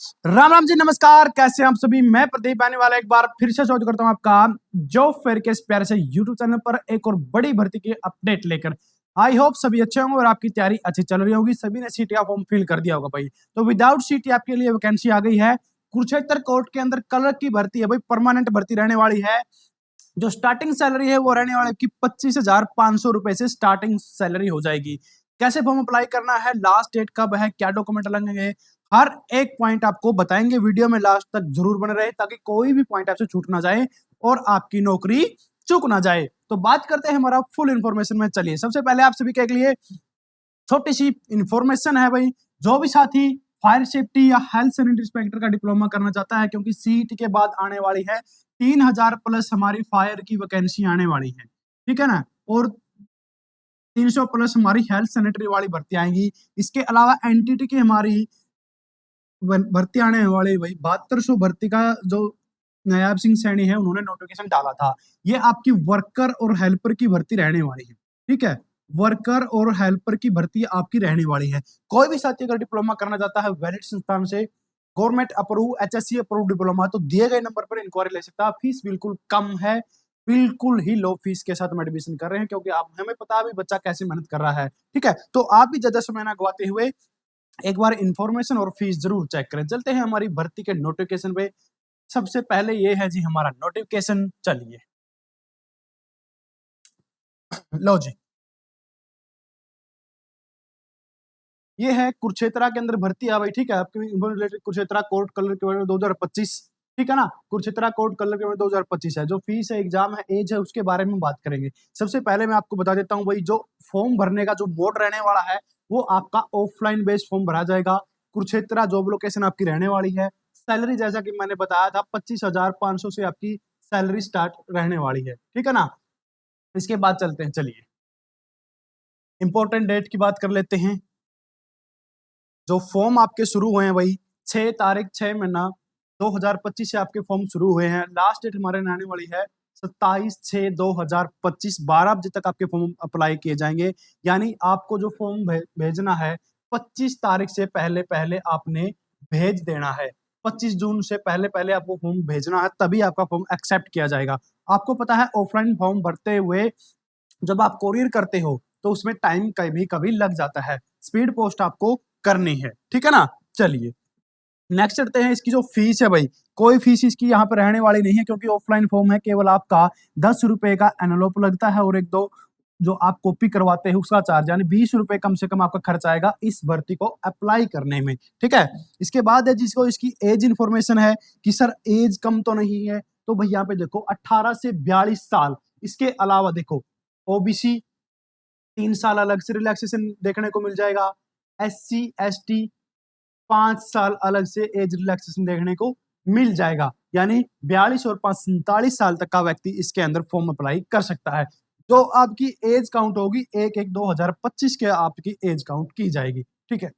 राम राम जी, नमस्कार। कैसे हैं आप सभी? मैं प्रदीप आने वाला एक बार फिर से स्वागत करता हूं आपका जॉब फेयर के इस प्यारे से यूट्यूब चैनल पर एक और बड़ी भर्ती की अपडेट लेकर। आई होप सभी अच्छे होंगे और आपकी तैयारी अच्छी चल रही होगी। सभी ने सीटी का फॉर्म फिल कर दिया होगा भाई। तो विदाउट सीटी आपके लिए वैकेंसी आ गई है। कुरुक्षेत्र कोर्ट के अंदर कलर की भर्ती है भाई, परमानेंट भर्ती रहने वाली है। जो स्टार्टिंग सैलरी है वो रहने वाली की 25,500 रुपए से स्टार्टिंग सैलरी हो जाएगी। कैसे फॉर्म अप्लाई करना है, लास्ट डेट कब है, क्या डॉक्यूमेंट लगेंगे, हर एक पॉइंट आपको बताएंगे। वीडियो में लास्ट तक जरूर बने रहे ताकि कोई भी पॉइंट आपसे छूट ना जाए और आपकी नौकरी चूक ना जाए। तो बात करते हैं हमारा फुल इन्फॉर्मेशन में। चलिए, सबसे पहले आप सभी के लिए छोटी सी इंफॉर्मेशन है भाई। जो भी साथी फायर सेफ्टी या हेल्थ सैनिटरी इंस्पेक्टर का डिप्लोमा करना चाहता है, क्योंकि सीईटी के बाद आने वाली है 3,000 प्लस हमारी फायर की वैकेंसी आने वाली है, ठीक है ना। और 300 प्लस हमारी हेल्थ सैनिटरी वाली भर्ती आएंगी। इसके अलावा एनटीटी की हमारी भर्ती आने वाली भाई 7200 भर्ती का जो नायाब सिंह सैनी है उन्होंने नोटिफिकेशन डाला था। ये आपकी वर्कर और हेल्पर की भर्ती रहने वाली है, ठीक है। वर्कर और हेल्पर की भर्ती आपकी रहने वाली है। कोई भी साथी अगर डिप्लोमा करना चाहता है वैलिड संस्थान से, government approve HSC approve diploma, तो दिए गए नंबर पर इंक्वायरी ले सकता है। फीस बिल्कुल कम है, बिल्कुल ही लो फीस के साथ हम एडमिशन कर रहे हैं, क्योंकि आप हमें पता है बच्चा कैसे मेहनत कर रहा है, ठीक है। तो आप भी ज्यादा समय ना गवाते हुए एक बार इंफॉर्मेशन और फीस जरूर चेक करें। चलते हैं हमारी भर्ती के नोटिफिकेशन पे। सबसे पहले ये है जी हमारा नोटिफिकेशन। चलिए लो जी, ये है कुरुक्षेत्रा के अंदर भर्ती आ भाई, ठीक है। आपके रिलेटेड कुरुक्षेत्रा कोर्ट कलर के 2025, ठीक है ना। कुरुक्षेत्रा कोर्ट कलर के 2025 है। जो फीस है, एग्जाम है, एज है, उसके बारे में बात करेंगे। सबसे पहले मैं आपको बता देता हूँ भाई, जो फॉर्म भरने का जो मोड रहने वाला है वो आपका ऑफलाइन बेस्ड फॉर्म भरा जाएगा। कुरुक्षेत्रा जॉब लोकेशन आपकी रहने वाली है। सैलरी जैसा कि मैंने बताया था 25,500 से आपकी सैलरी स्टार्ट रहने वाली है, ठीक है ना। इसके बाद चलते हैं, चलिए इंपॉर्टेंट डेट की बात कर लेते हैं। जो फॉर्म आपके शुरू हुए हैं भाई 6 तारीख 6 महीना 2025 से आपके फॉर्म शुरू हुए हैं। लास्ट डेट हमारे आने वाली है 27/6/2025। 12 बजे तक आपके फॉर्म अप्लाई किए जाएंगे। यानी आपको जो फॉर्म भेजना है 25 तारीख से पहले पहले आपने भेज देना है। 25 जून से पहले पहले आपको फॉर्म भेजना है, तभी आपका फॉर्म एक्सेप्ट किया जाएगा। आपको पता है ऑफलाइन फॉर्म भरते हुए जब आप कोरियर करते हो तो उसमें टाइम कभी कभी लग जाता है। स्पीड पोस्ट आपको करनी है, ठीक है ना। चलिए नेक्स्ट चलते हैं। इसकी जो फीस है भाई, कोई फीस इसकी यहाँ पर रहने वाली नहीं है, क्योंकि ऑफलाइन फॉर्म है। केवल आपका 10 रुपए का एनवलप लगता है और एक दो जो आप कॉपी करवाते हैं उसका चार्ज, यानी 20 रुपए कम से कम आपका खर्च आएगा इस भर्ती को अप्लाई करने में, ठीक है। इसके बाद है जिसको इसकी एज इंफॉर्मेशन है कि सर एज कम तो नहीं है, तो भाई यहाँ पे देखो 18 से 42 साल। इसके अलावा देखो ओबीसी 3 साल अलग से रिलैक्सेशन देखने को मिल जाएगा। SC ST 5 साल अलग से एज रिलैक्सेशन देखने को मिल जाएगा। यानी 42 और 5 47 साल तक का व्यक्ति इसके अंदर फॉर्म अप्लाई कर सकता है। जो आपकी एज काउंट होगी 1/1/2025 के आपकी एज काउंट की जाएगी, ठीक है।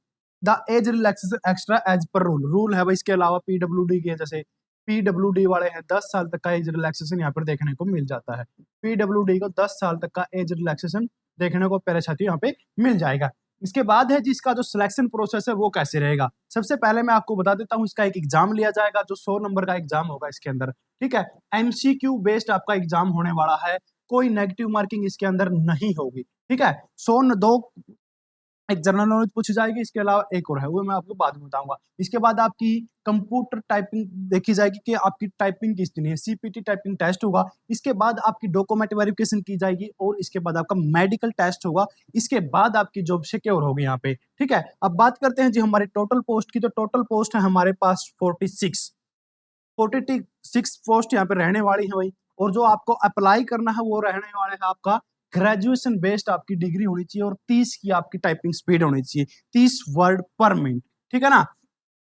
The age relaxation extra age पर रूल है भाई। इसके अलावा पीडब्ल्यूडी के जैसे पीडब्ल्यूडी वाले हैं 10 साल तक का एज रिलैक्सेशन यहाँ पर देखने को मिल जाता है। पीडब्ल्यूडी को 10 साल तक का एज रिलैक्सेशन देखने को प्यारे साथी यहाँ पे मिल जाएगा। इसके बाद है जिसका जो सिलेक्शन प्रोसेस है वो कैसे रहेगा। सबसे पहले मैं आपको बता देता हूँ, इसका एक एग्जाम लिया जाएगा जो 100 नंबर का एग्जाम होगा इसके अंदर, ठीक है। MCQ बेस्ड आपका एग्जाम होने वाला है। कोई नेगेटिव मार्किंग इसके अंदर नहीं होगी, ठीक है। 100 एक जनरल नॉलेज पूछी जाएगी। इसके अलावा एक और है, वो मैं आपको बाद में बताऊंगा। इसके बाद आपकी कंप्यूटर टाइपिंग देखी जाएगी कि आपकी टाइपिंग कितनी है। CPT टाइपिंग टेस्ट होगा। इसके बाद आपकी डॉक्यूमेंट वेरिफिकेशन की जाएगी और इसके बाद आपका मेडिकल टेस्ट होगा। इसके बाद आपकी जॉब सिक्योर होगी यहाँ पे, ठीक है। अब बात करते हैं जी हमारे टोटल पोस्ट की। तो टोटल पोस्ट है हमारे पास 46 पोस्ट यहाँ पे रहने वाली है भाई। और जो आपको अप्लाई करना है वो रहने वाला है आपका ग्रेजुएशन बेस्ड आपकी डिग्री होनी चाहिए और 30 की आपकी टाइपिंग स्पीड होनी चाहिए, 30 वर्ड पर मिनट, ठीक है ना।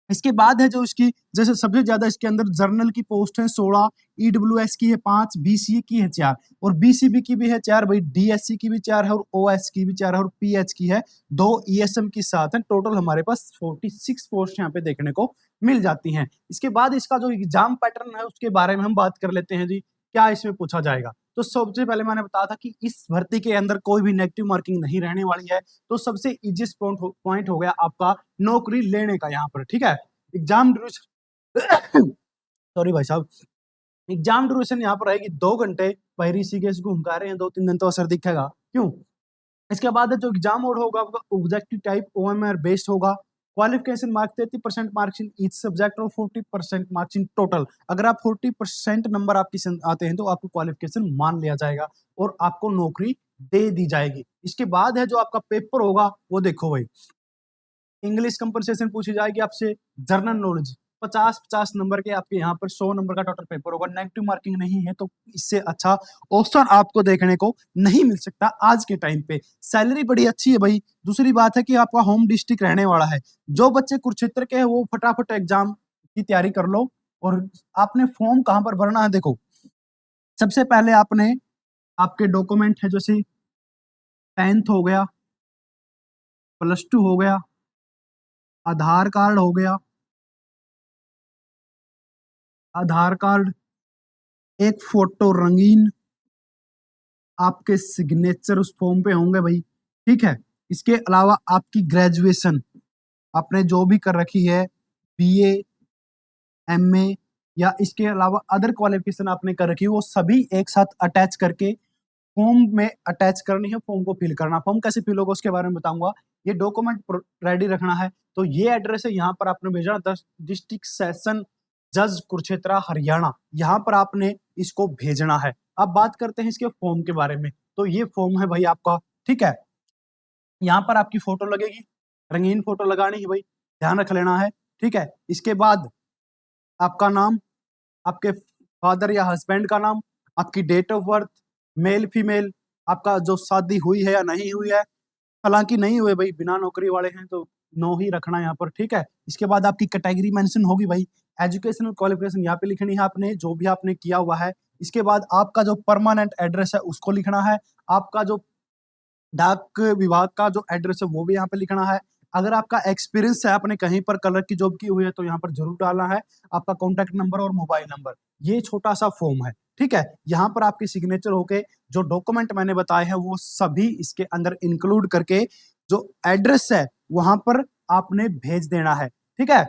इसके बाद है जो इसकी जैसे सबसे ज्यादा इसके अंदर जर्नल की पोस्ट है 16, EWS की है 5, BCA की है 4 और BCB की भी है 4 भाई। DSC की भी 4 है और OS की भी 4 है और PH की है 2, ESM की 7 है। टोटल हमारे पास 46 पोस्ट यहाँ पे देखने को मिल जाती हैं। इसके बाद इसका जो एग्जाम पैटर्न है उसके बारे में हम बात कर लेते हैं जी, क्या इसमें पूछा जाएगा। तो सबसे पहले मैंने बताया था कि इस भर्ती के अंदर कोई भी नेगेटिव मार्किंग नहीं रहने वाली है। तो सबसे इजीएस्ट पॉइंट हो गया आपका नौकरी लेने का यहाँ पर, ठीक है। एग्जाम ड्यूरेशन सॉरी भाई साहब, एग्जाम ड्यूरेशन यहाँ पर रहेगी 2 घंटे। भाई ऋषिकेश घूम के आ रहे हैं 2-3 दिन तो असर दिखेगा क्यों। इसके बाद है जो एग्जाम मोड होगा वो ऑब्जेक्टिव टाइप ओएमआर बेस्ड होगा। Qualification mark 30% marks in each subject और 40% मार्क्स इन टोटल। अगर आप 40% नंबर आपकी आते हैं तो आपको क्वालिफिकेशन मान लिया जाएगा और आपको नौकरी दे दी जाएगी। इसके बाद है जो आपका पेपर होगा वो देखो भाई, इंग्लिश कंपनसेशन पूछी जाएगी आपसे, जर्नल नॉलेज 50-50 नंबर के आपके यहाँ पर 100 नंबर का टोटल पेपर होगा। नेगेटिव मार्किंग नहीं है तो इससे अच्छा ऑप्शन आपको देखने को नहीं मिल सकता आज के टाइम पे। सैलरी बड़ी अच्छी है भाई। दूसरी बात है कि आपका होम डिस्ट्रिक्ट रहने वाला है। जो बच्चे कुरुक्षेत्र के हैं वो फटाफट एग्जाम की तैयारी कर लो। और आपने फॉर्म कहाँ पर भरना है देखो, सबसे पहले आपने आपके डॉक्यूमेंट है जैसे 10th हो गया, +2 हो गया, आधार कार्ड हो गया, आधार कार्ड, एक फोटो रंगीन, आपके सिग्नेचर उस फॉर्म पे होंगे भाई, ठीक है। इसके अलावा आपकी ग्रेजुएशन आपने जो भी कर रखी है, बीए, एमए या इसके अलावा अदर क्वालिफिकेशन आपने कर रखी है, वो सभी एक साथ अटैच करके फॉर्म में अटैच करनी है। फॉर्म को फिल करना, फॉर्म कैसे फिल होगा उसके बारे में बताऊंगा। ये डॉक्यूमेंट रेडी रखना है। तो ये एड्रेस है, यहाँ पर आपने भेजना 10 डिस्ट्रिक्ट सेशन जज कुरुक्षेत्र हरियाणा, यहाँ पर आपने इसको भेजना है। अब बात करते हैं इसके फॉर्म के बारे में। तो ये फॉर्म है भाई आपका, ठीक है। यहाँ पर आपकी फोटो लगेगी, रंगीन फोटो लगानी है भाई, ध्यान रख लेना है, ठीक है। इसके बाद आपका नाम, आपके फादर या हस्बैंड का नाम, आपकी date of birth, male female, आपका जो शादी हुई है या नहीं हुई है। हालांकि नहीं हुए भाई, बिना नौकरी वाले हैं तो नो ही रखना यहाँ पर, ठीक है। इसके बाद आपकी कैटेगरी मेंशन होगी भाई, एजुकेशनल क्वालिफिकेशन यहाँ पे लिखनी है आपने, जो भी आपने किया हुआ है। इसके बाद आपका जो परमानेंट एड्रेस है उसको लिखना है। आपका जो डाक विभाग का जो एड्रेस है वो भी यहाँ पे लिखना है। अगर आपका एक्सपीरियंस है, आपने कहीं पर कलर की जॉब की हुई है तो यहाँ पर जरूर डालना है। आपका कॉन्टैक्ट नंबर और मोबाइल नंबर, ये छोटा सा फॉर्म है, ठीक है। यहाँ पर आपके सिग्नेचर होके जो डॉक्यूमेंट मैंने बताए हैं वो सभी इसके अंदर इंक्लूड करके जो एड्रेस है वहां पर आपने भेज देना है, ठीक है।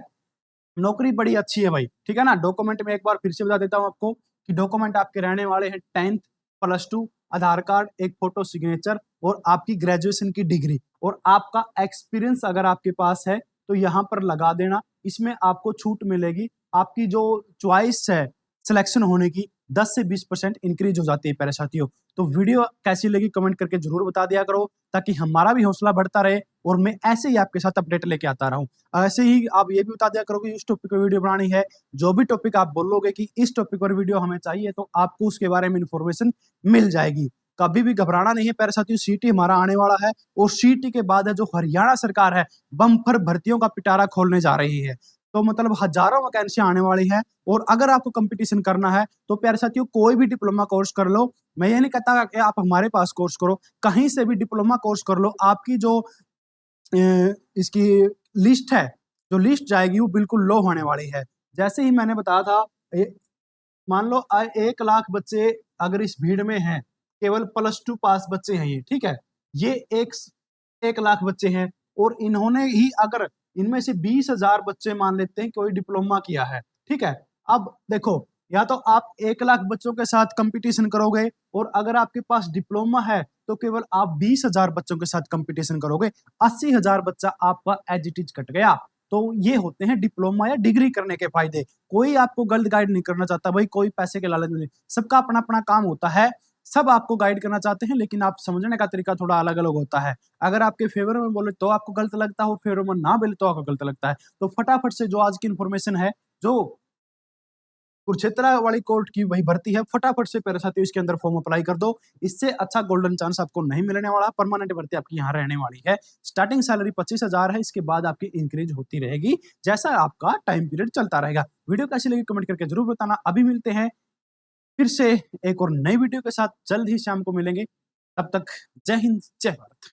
नौकरी बड़ी अच्छी है भाई, ठीक है ना। डॉक्यूमेंट में एक बार फिर से बता देता हूँ आपको कि डॉक्यूमेंट आपके रहने वाले हैं 10th, +2, आधार कार्ड, एक फोटो सिग्नेचर और आपकी ग्रेजुएशन की डिग्री और आपका एक्सपीरियंस अगर आपके पास है तो यहाँ पर लगा देना। इसमें आपको छूट मिलेगी, आपकी जो चॉइस है सिलेक्शन होने की 10 से 20% इंक्रीज हो जाती है प्यारे साथियों। तो वीडियो कैसी लगी कमेंट करके जरूर बता दिया करो, ताकि हमारा भी हौसला बढ़ता रहे और मैं ऐसे ही आपके साथ अपडेट लेके आता रहूं। ऐसे ही आप ये भी बता दिया करो कि इस टॉपिक पर वीडियो बनानी है। जो भी टॉपिक आप बोलोगे कि इस टॉपिक पर वीडियो हमें चाहिए तो आपको उसके बारे में इंफॉर्मेशन मिल जाएगी। कभी भी घबराना नहीं है प्यारे साथियों, सीटी हमारा आने वाला है और सीटी के बाद है जो हरियाणा सरकार है बम्पर भर्तियों का पिटारा खोलने जा रही है। तो मतलब हजारों वैकेंसी आने वाली है और अगर आपको कंपटीशन करना है तो प्यारे साथियों कोई भी डिप्लोमा कोर्स कर लो। मैं ये नहीं कहता कि आप हमारे पास कोर्स करो, कहीं से भी डिप्लोमा कोर्स कर लो। आपकी जो इसकी लिस्ट है, जो लिस्ट जाएगी वो बिल्कुल लो होने वाली है। जैसे ही मैंने बताया था, मान लो 1 लाख बच्चे अगर इस भीड़ में हैं, केवल +2 पास बच्चे हैं ये, ठीक है। ये 1 लाख बच्चे हैं और इन्होंने ही अगर इनमें से 20,000 बच्चे मान लेते हैं कोई डिप्लोमा किया है, ठीक है। अब देखो, या तो आप 1 लाख बच्चों के साथ कंपटीशन करोगे और अगर आपके पास डिप्लोमा है तो केवल आप 20,000 बच्चों के साथ कंपटीशन करोगे। 80,000 बच्चा आपका एज इट इज कट गया। तो ये होते हैं डिप्लोमा या डिग्री करने के फायदे। कोई आपको गलत गाइड नहीं करना चाहता भाई, कोई पैसे के लालच में, सबका अपना अपना काम होता है। सब आपको गाइड करना चाहते हैं लेकिन आप समझने का तरीका थोड़ा अलग अलग होता है। अगर आपके फेवर में बोले तो आपको गलत लगता है, फेवर में ना बोले तो आपको गलत लगता है। तो फटाफट से जो आज की इंफॉर्मेशन है, जो कुरुक्षेत्र वाली कोर्ट की वही भर्ती है, फटाफट से प्यारे साथियों इसके अंदर फॉर्म अप्लाई कर दो। इससे अच्छा गोल्डन चांस आपको नहीं मिलने वाला। परमानेंट भर्ती आपकी यहाँ रहने वाली है। स्टार्टिंग सैलरी 25,000 है, इसके बाद आपकी इंक्रीज होती रहेगी जैसा आपका टाइम पीरियड चलता रहेगा। वीडियो कैसी लगी कमेंट करके जरूर बताना। अभी मिलते हैं फिर से एक और नई वीडियो के साथ, जल्द ही शाम को मिलेंगे। तब तक जय हिंद, जय भारत।